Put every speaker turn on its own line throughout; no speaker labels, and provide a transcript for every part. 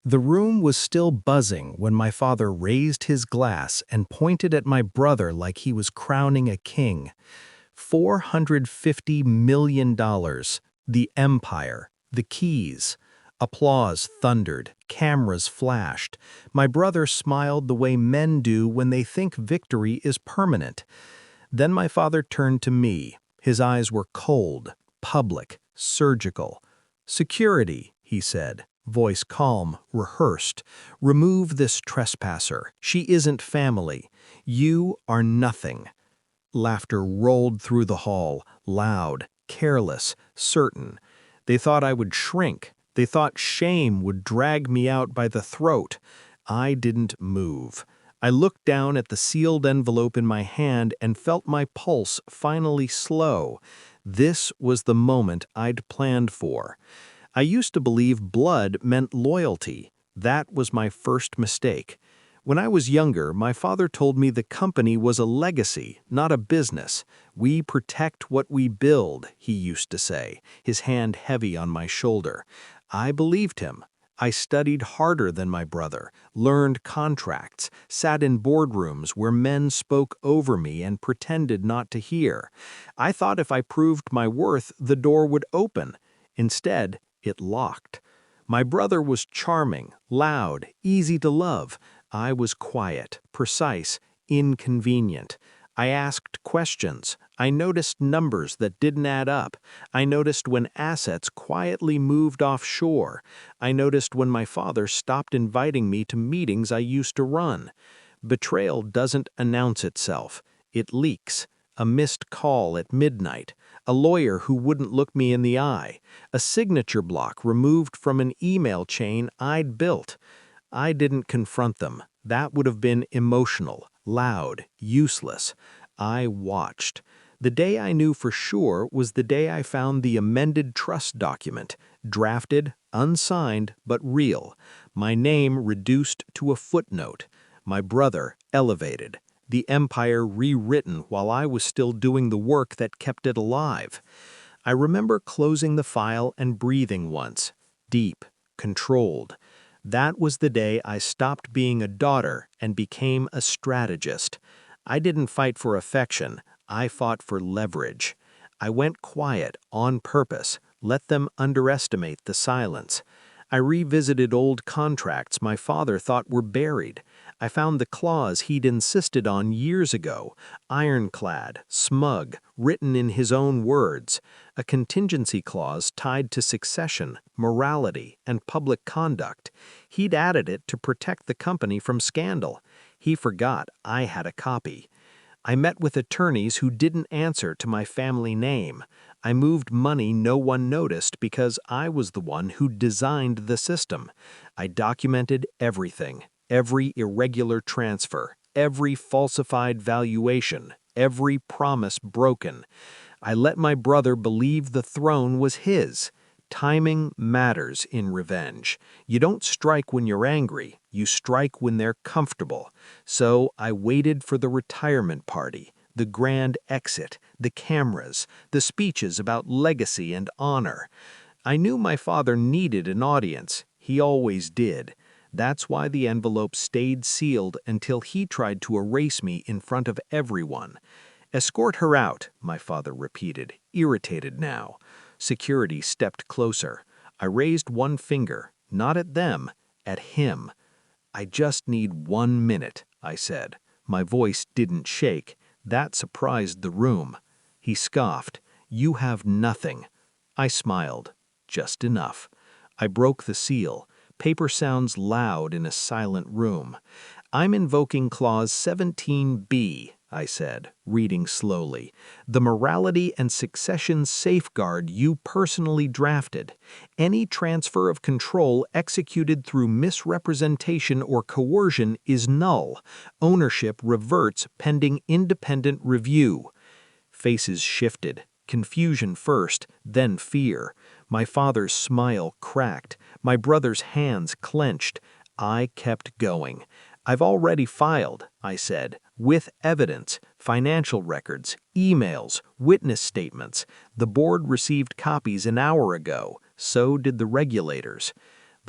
The room was still buzzing when my father raised his glass and pointed at my brother like he was crowning a king. $450 million, the empire, the keys. Applause thundered, cameras flashed. My brother smiled the way men do when they think victory is permanent. Then my father turned to me. His eyes were cold, public, surgical. "Security," he said, voice calm, rehearsed. "Remove this trespasser. She isn't family. You are nothing." Laughter rolled through the hall, loud, careless, certain. They thought I would shrink. They thought shame would drag me out by the throat. I didn't move. I looked down at the sealed envelope in my hand and felt my pulse finally slow. This was the moment I'd planned for. I used to believe blood meant loyalty. That was my first mistake. When I was younger, my father told me the company was a legacy, not a business. "We protect what we build," he used to say, his hand heavy on my shoulder. I believed him. I studied harder than my brother, learned contracts, sat in boardrooms where men spoke over me and pretended not to hear. I thought if I proved my worth, the door would open. Instead, it locked. My brother was charming, loud, easy to love. I was quiet, precise, inconvenient. I asked questions. I noticed numbers that didn't add up. I noticed when assets quietly moved offshore. I noticed when my father stopped inviting me to meetings I used to run. Betrayal doesn't announce itself. It leaks. A missed call at midnight. A lawyer who wouldn't look me in the eye. A signature block removed from an email chain I'd built. I didn't confront them. That would have been emotional, loud, useless. I watched. The day I knew for sure was the day I found the amended trust document, drafted, unsigned, but real. My name reduced to a footnote. My brother elevated. The empire rewritten while I was still doing the work that kept it alive. I remember closing the file and breathing once, deep, controlled. That was the day I stopped being a daughter and became a strategist. I didn't fight for affection, I fought for leverage. I went quiet on purpose, let them underestimate the silence. I revisited old contracts my father thought were buried. I found the clause he'd insisted on years ago, ironclad, smug, written in his own words, a contingency clause tied to succession, morality, and public conduct. He'd added it to protect the company from scandal. He forgot I had a copy. I met with attorneys who didn't answer to my family name. I moved money no one noticed because I was the one who designed the system. I documented everything, every irregular transfer, every falsified valuation, every promise broken. I let my brother believe the throne was his. Timing matters in revenge. You don't strike when you're angry, you strike when they're comfortable. So I waited for the retirement party, the grand exit, the cameras, the speeches about legacy and honor. I knew my father needed an audience. He always did. That's why the envelope stayed sealed until he tried to erase me in front of everyone. "Escort her out," my father repeated, irritated now. Security stepped closer. I raised one finger, not at them, at him. "I just need 1 minute," I said. My voice didn't shake. That surprised the room. He scoffed. "You have nothing." I smiled. Just enough. I broke the seal. Paper sounds loud in a silent room. "I'm invoking Clause 17B," I said, reading slowly. "The morality and succession safeguard you personally drafted. Any transfer of control executed through misrepresentation or coercion is null. Ownership reverts pending independent review." Faces shifted. Confusion first, then fear. My father's smile cracked. My brother's hands clenched. I kept going. "I've already filed," I said, "with evidence, financial records, emails, witness statements. The board received copies an hour ago. So did the regulators."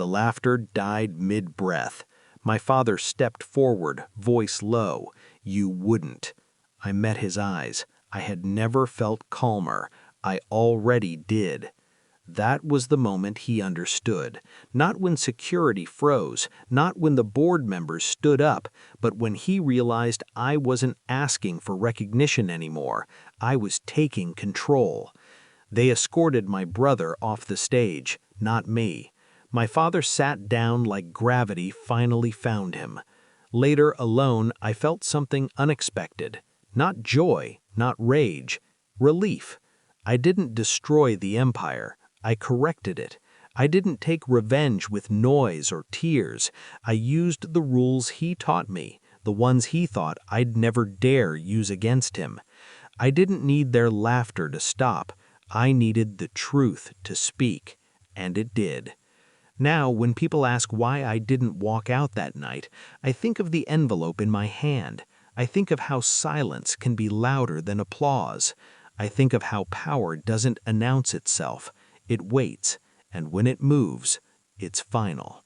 The laughter died mid-breath. My father stepped forward, voice low. "You wouldn't." I met his eyes. I had never felt calmer. I already did. That was the moment he understood. Not when security froze, not when the board members stood up, but when he realized I wasn't asking for recognition anymore. I was taking control. They escorted my brother off the stage, not me. My father sat down like gravity finally found him. Later, alone, I felt something unexpected. Not joy, not rage. Relief. I didn't destroy the empire. I corrected it. I didn't take revenge with noise or tears. I used the rules he taught me, the ones he thought I'd never dare use against him. I didn't need their laughter to stop. I needed the truth to speak, and it did. Now, when people ask why I didn't walk out that night, I think of the envelope in my hand. I think of how silence can be louder than applause. I think of how power doesn't announce itself. It waits, and when it moves, it's final.